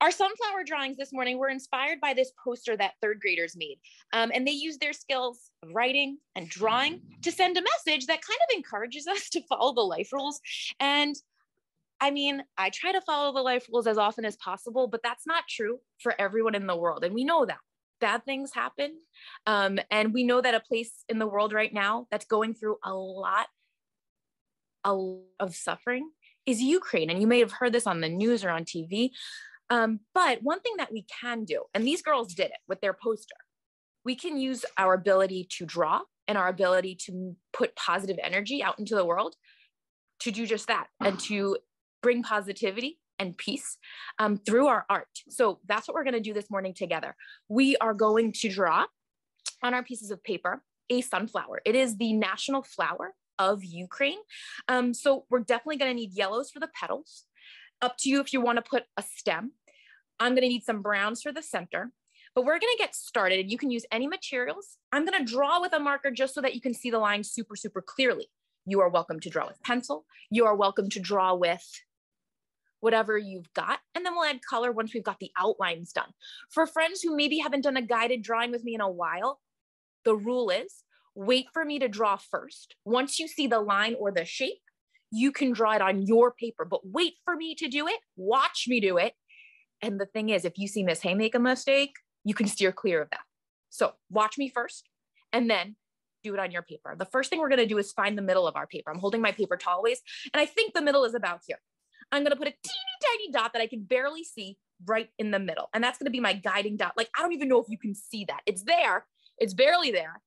Our sunflower drawings this morning were inspired by this poster that third graders made. And they used their skills of writing and drawing to send a message that kind of encourages us to follow the life rules. And I mean, I try to follow the life rules as often as possible, but that's not true for everyone in the world. And we know that bad things happen. And we know that a place in the world right now that's going through a lot of suffering is Ukraine. And you may have heard this on the news or on TV. But one thing that we can do, and these girls did it with their poster, we can use our ability to draw and our ability to put positive energy out into the world to do just that and to bring positivity and peace through our art. So that's what we're going to do this morning together. We are going to draw on our pieces of paper a sunflower. It is the national flower of Ukraine. So we're definitely going to need yellows for the petals. Up to you if you want to put a stem. I'm going to need some browns for the center, but we're going to get started and you can use any materials. I'm going to draw with a marker just so that you can see the line super, super clearly. You are welcome to draw with pencil. You are welcome to draw with whatever you've got. And then we'll add color once we've got the outlines done. For friends who maybe haven't done a guided drawing with me in a while, the rule is wait for me to draw first. Once you see the line or the shape, you can draw it on your paper, but wait for me to do it. Watch me do it. And the thing is, if you see Miss Hay make a mistake, you can steer clear of that. So watch me first and then do it on your paper. The first thing we're going to do is find the middle of our paper. I'm holding my paper tallways, and I think the middle is about here. I'm going to put a teeny tiny dot that I can barely see right in the middle. And that's going to be my guiding dot. Like, I don't even know if you can see that. It's there. It's barely there.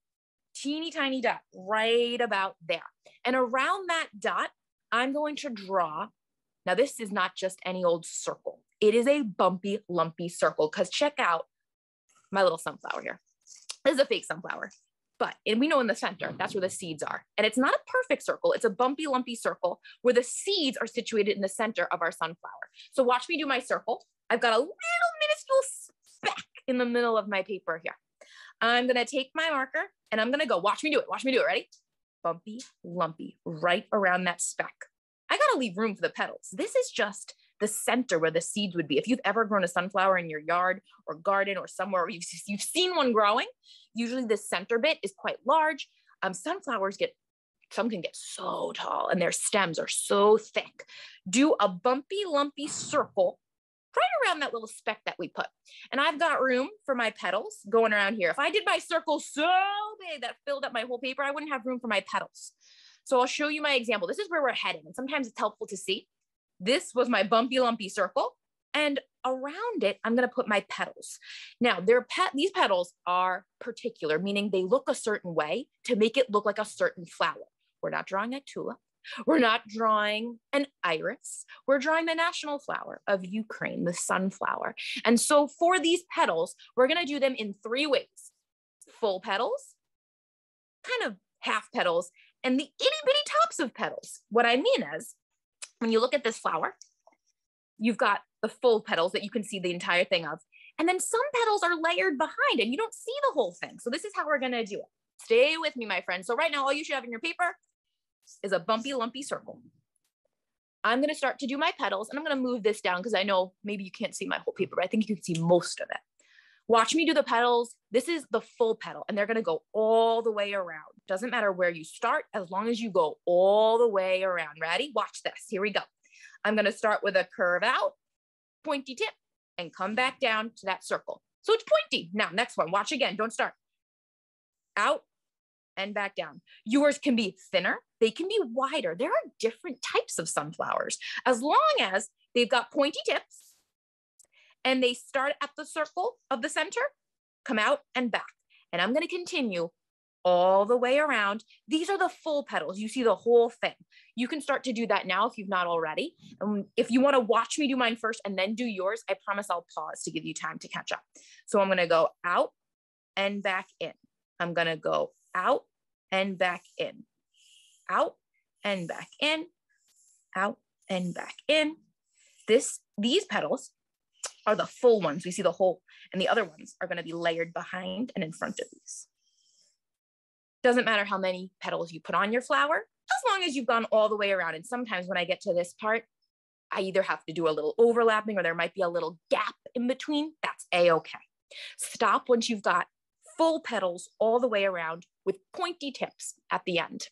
Teeny tiny dot right about there. And around that dot, I'm going to draw. Now, this is not just any old circle. It is a bumpy, lumpy circle, because check out my little sunflower here. This is a fake sunflower, and we know in the center, that's where the seeds are. And it's not a perfect circle. It's a bumpy, lumpy circle where the seeds are situated in the center of our sunflower. So watch me do my circle. I've got a little minuscule speck in the middle of my paper here. I'm going to take my marker and I'm going to go. Watch me do it. Watch me do it. Ready? Bumpy, lumpy, right around that speck. I got to leave room for the petals. This is just the center where the seeds would be. If you've ever grown a sunflower in your yard or garden or somewhere where you've seen one growing, usually the center bit is quite large. Sunflowers some can get so tall and their stems are so thick. Do a bumpy, lumpy circle right around that little speck that we put. And I've got room for my petals going around here. If I did my circle so big that filled up my whole paper, I wouldn't have room for my petals. So I'll show you my example. This is where we're heading. And sometimes it's helpful to see. This was my bumpy, lumpy circle. And around it, I'm going to put my petals. Now, these petals are particular, meaning they look a certain way to make it look like a certain flower. We're not drawing a tulip. We're not drawing an iris. We're drawing the national flower of Ukraine, the sunflower. And so for these petals, we're going to do them in 3 ways. Full petals, kind of half petals, and the itty bitty tops of petals. What I mean is, when you look at this flower, you've got the full petals that you can see the entire thing of. And then some petals are layered behind and you don't see the whole thing. So this is how we're going to do it. Stay with me, my friends. So right now, all you should have in your paper is a bumpy, lumpy circle. I'm going to start to do my petals, and I'm going to move this down because I know maybe you can't see my whole paper, but I think you can see most of it. Watch me do the petals. This is the full petal, and they're going to go all the way around. Doesn't matter where you start, as long as you go all the way around. Ready? Watch this. Here we go. I'm going to start with a curve out, pointy tip, and come back down to that circle. So it's pointy. Now, next one. Watch again. Don't start. Out and back down. Yours can be thinner. They can be wider. There are different types of sunflowers, as long as they've got pointy tips and they start at the circle of the center, come out and back. And I'm going to continue all the way around. These are the full petals. You see the whole thing. You can start to do that now if you've not already. If you want to watch me do mine first and then do yours, I promise I'll pause to give you time to catch up. So I'm going to go out and back in. I'm going to go out and back in, out and back in, out and back in. These petals are the full ones. We see the whole, and the other ones are going to be layered behind and in front of these. Doesn't matter how many petals you put on your flower, as long as you've gone all the way around. And sometimes when I get to this part, I either have to do a little overlapping or there might be a little gap in between, that's a-okay. Stop once you've got full petals all the way around with pointy tips at the end.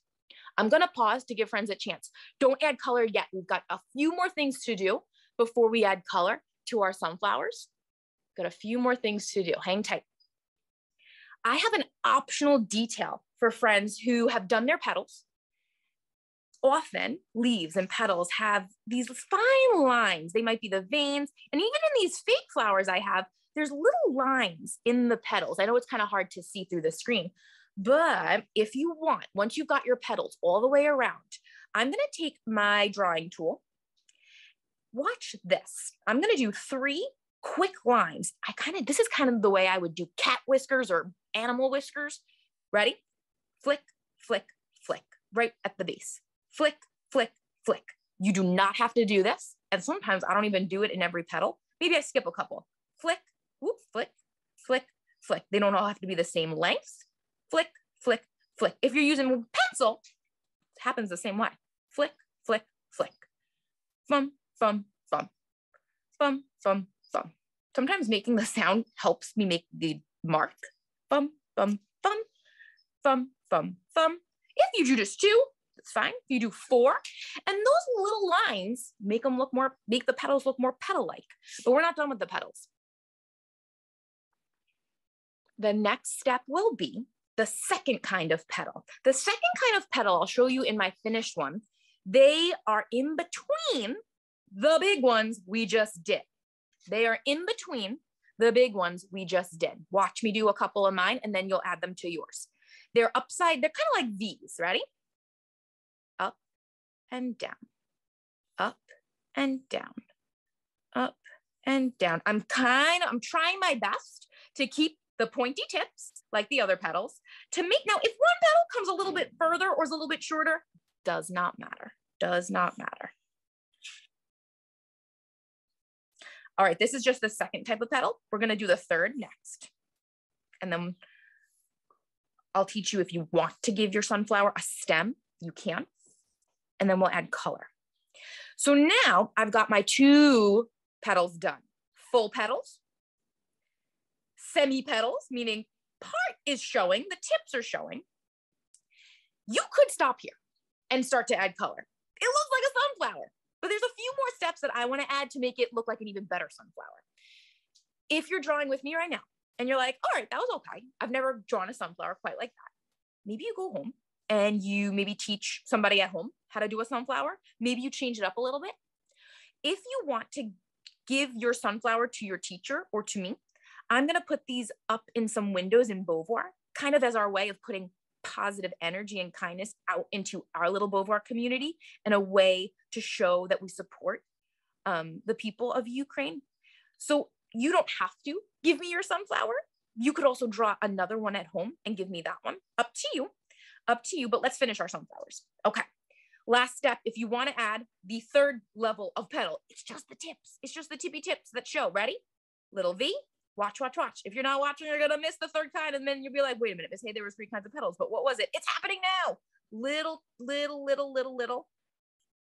I'm gonna pause to give friends a chance. Don't add color yet. We've got a few more things to do before we add color to our sunflowers. Got a few more things to do. Hang tight. I have an optional detail for friends who have done their petals. Often leaves and petals have these fine lines. They might be the veins. And even in these fake flowers I have, there's little lines in the petals. I know it's kind of hard to see through the screen, but if you want, once you've got your petals all the way around, I'm gonna take my drawing tool. Watch this. I'm gonna do 3 quick lines. This is kind of the way I would do cat whiskers or animal whiskers. Ready? Flick, flick, flick, right at the base. Flick, flick, flick. You do not have to do this. And sometimes I don't even do it in every petal. Maybe I skip a couple. Flick, whoop, flick, flick, flick. They don't all have to be the same length. Flick, flick, flick. If you're using a pencil, it happens the same way. Flick, flick, flick. Fum, fum, fum. Fum, fum, fum. Sometimes making the sound helps me make the mark. Fum, fum, fum. Fum, fum, fum. If you do just 2, that's fine. If you do 4, and those little lines make the petals look more petal-like, but we're not done with the petals. The next step will be the second kind of petal. The second kind of petal I'll show you in my finished one. They are in between the big ones we just did. They are in between the big ones we just did. Watch me do a couple of mine and then you'll add them to yours. They're kind of like V's, ready? Up and down, up and down, up and down. I'm trying my best to keep the pointy tips like the other petals to make, now if one petal comes a little bit further or is a little bit shorter, does not matter, does not matter. All right, this is just the second type of petal. We're gonna do the third next. And then I'll teach you if you want to give your sunflower a stem, you can. And then we'll add color. So now I've got my 2 petals done. Full petals, semi-petals, meaning part is showing, the tips are showing. You could stop here and start to add color. It looks like a sunflower, but there's a few more steps that I want to add to make it look like an even better sunflower. If you're drawing with me right now and you're like, all right, that was okay. I've never drawn a sunflower quite like that. Maybe you go home and you maybe teach somebody at home how to do a sunflower. Maybe you change it up a little bit. If you want to give your sunflower to your teacher or to me, I'm going to put these up in some windows in Beauvoir, kind of as our way of putting positive energy and kindness out into our little Beauvoir community and a way to show that we support the people of Ukraine. So you don't have to give me your sunflower. You could also draw another one at home and give me that one. Up to you, but let's finish our sunflowers. Okay, last step, if you want to add the third level of petal, it's just the tips. It's just the tippy tips that show. Ready? Little V, watch, watch, watch. If you're not watching, you're gonna miss the third kind and then you'll be like, wait a minute, Miss Hay, there was 3 kinds of petals, but what was it? It's happening now. Little, little, little, little, little.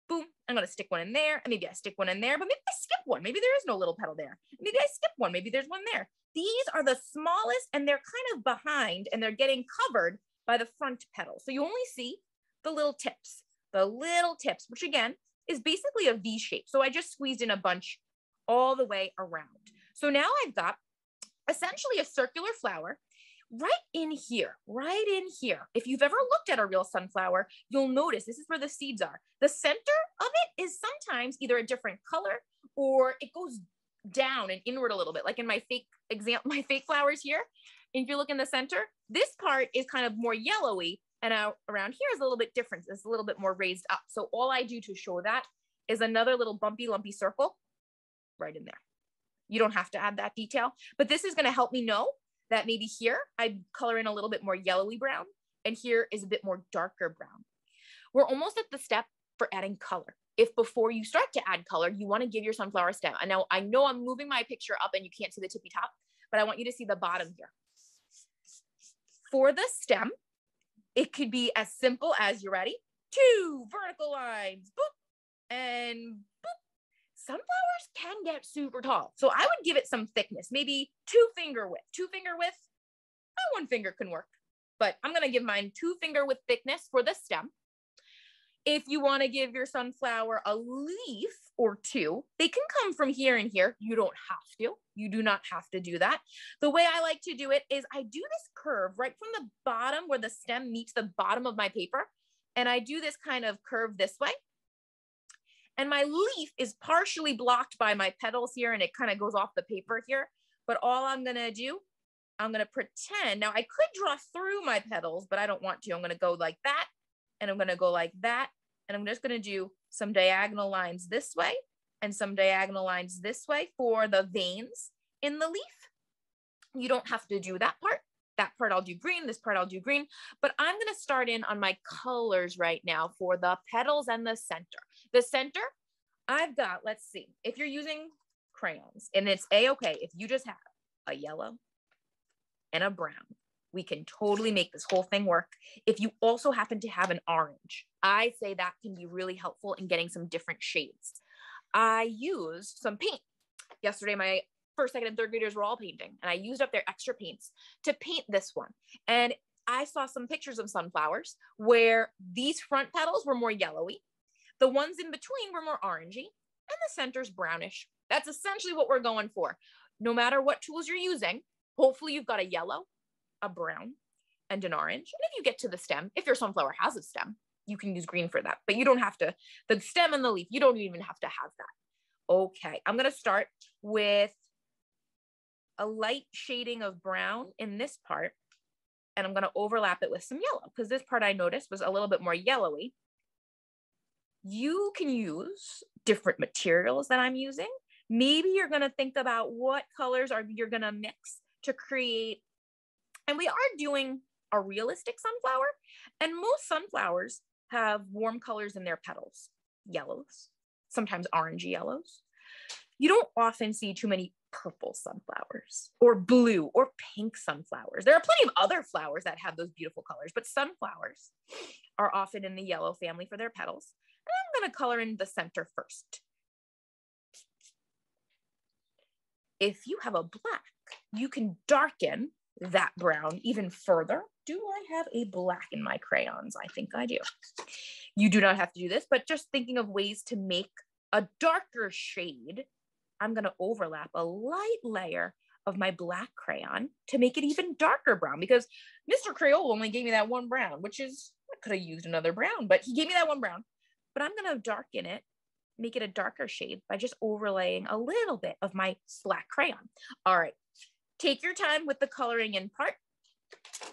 Boom, I'm gonna stick one in there, and maybe I stick one in there, but maybe I skip one. Maybe there is no little petal there. Maybe I skip one, maybe there's one there. These are the smallest and they're kind of behind and they're getting covered by the front petal. So you only see the little tips, which again is basically a V shape. So I just squeezed in a bunch all the way around. So now I've got essentially a circular flower right in here. If you've ever looked at a real sunflower, you'll notice this is where the seeds are. The center of it is sometimes either a different color or it goes down and inward a little bit. Like in my fake flowers here. And if you look in the center, this part is kind of more yellowy and around here is a little bit different. It's a little bit more raised up. So all I do to show that is another little bumpy, lumpy circle right in there. You don't have to add that detail, but this is going to help me know that maybe here I color in a little bit more yellowy brown and here is a bit more darker brown. We're almost at the step for adding color. If before you start to add color, you want to give your sunflower a stem. I know I'm moving my picture up and you can't see the tippy top, but I want you to see the bottom here. For the stem, it could be as simple as, you ready? 2 vertical lines, boop, and boop. sunflowers can get super tall. So I would give it some thickness, maybe 2-finger width. 2-finger width, 1 finger can work, but I'm going to give mine 2-finger width thickness for the stem. If you want to give your sunflower a leaf or two, they can come from here and here. You don't have to. You do not have to do that. The way I like to do it is I do this curve right from the bottom where the stem meets the bottom of my paper. And I do this kind of curve this way. And my leaf is partially blocked by my petals here, and it kind of goes off the paper here. But all I'm going to do, I'm going to pretend. Now I could draw through my petals, but I don't want to. I'm going to go like that. And I'm going to go like that. And I'm just going to do some diagonal lines this way and some diagonal lines this way for the veins in the leaf. You don't have to do that part. That part I'll do green, this part I'll do green, but I'm going to start in on my colors right now for the petals and the center. The center, I've got, let's see, if you're using crayons, and it's a-okay if you just have a yellow and a brown, we can totally make this whole thing work. If you also happen to have an orange, I say that can be really helpful in getting some different shades. I used some paint. Yesterday, my first, second, and third graders were all painting, and I used up their extra paints to paint this one. And I saw some pictures of sunflowers where these front petals were more yellowy. The ones in between were more orangey, and the center's brownish. That's essentially what we're going for. No matter what tools you're using, hopefully you've got a yellow, a brown, and an orange. And if you get to the stem, if your sunflower has a stem, you can use green for that, but you don't have to. The stem and the leaf, you don't even have to have that. Okay, I'm going to start with a light shading of brown in this part, and I'm going to overlap it with some yellow because this part I noticed was a little bit more yellowy. You can use different materials that I'm using. Maybe you're going to think about what colors you're going to mix to create. And we are doing a realistic sunflower, and most sunflowers have warm colors in their petals, yellows, sometimes orangey yellows. You don't often see too many purple sunflowers or blue or pink sunflowers. There are plenty of other flowers that have those beautiful colors, but sunflowers are often in the yellow family for their petals. And I'm going to color in the center first. If you have a black, you can darken that brown even further. Do I have a black in my crayons? I think I do. You do not have to do this, but just thinking of ways to make a darker shade, I'm going to overlap a light layer of my black crayon to make it even darker brown, because Mr. Crayola only gave me that one brown, which is, I could have used another brown, but he gave me that one brown. But I'm going to darken it, make it a darker shade by just overlaying a little bit of my black crayon. All right, take your time with the coloring in part.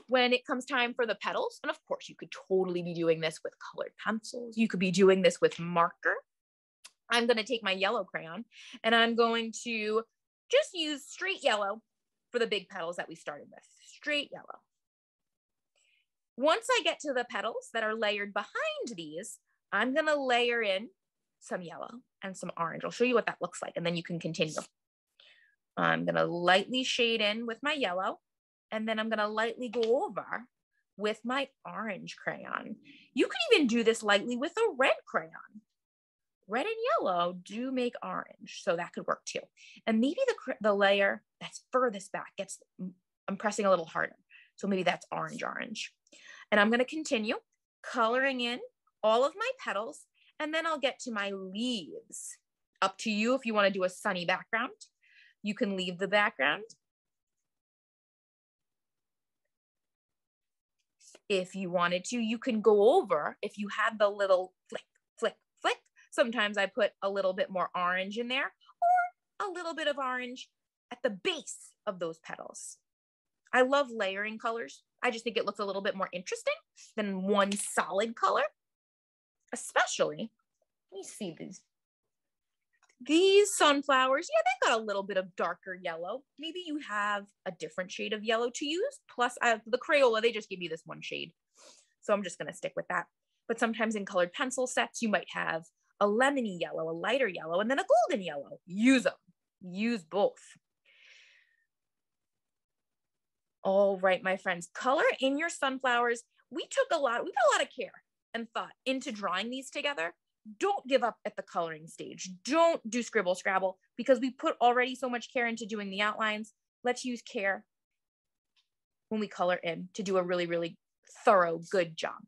When it comes time for the petals, and of course you could totally be doing this with colored pencils. You could be doing this with marker. I'm going to take my yellow crayon and I'm going to just use straight yellow for the big petals that we started with. Straight yellow. Once I get to the petals that are layered behind these, I'm going to layer in some yellow and some orange. I'll show you what that looks like, and then you can continue. I'm going to lightly shade in with my yellow, and then I'm going to lightly go over with my orange crayon. You can even do this lightly with a red crayon. Red and yellow do make orange, so that could work too. And maybe the layer that's furthest back I'm pressing a little harder. So maybe that's orange. And I'm going to continue coloring in all of my petals, and then I'll get to my leaves. Up to you if you want to do a sunny background. You can leave the background. If you wanted to, you can go over, if you had the little flick, flick, flick. Sometimes I put a little bit more orange in there, or a little bit of orange at the base of those petals. I love layering colors. I just think it looks a little bit more interesting than one solid color. Especially, let me see these sunflowers. Yeah, they've got a little bit of darker yellow. Maybe you have a different shade of yellow to use. Plus, the Crayola, they just give you this one shade. So I'm just going to stick with that. But sometimes in colored pencil sets, you might have a lemony yellow, a lighter yellow, and then a golden yellow. Use them. Use both. All right, my friends, color in your sunflowers. We put a lot of care and thought into drawing these together. don't give up at the coloring stage. Don't do scribble scrabble because we put already so much care into doing the outlines. Let's use care when we color in to do a really, really thorough, good job.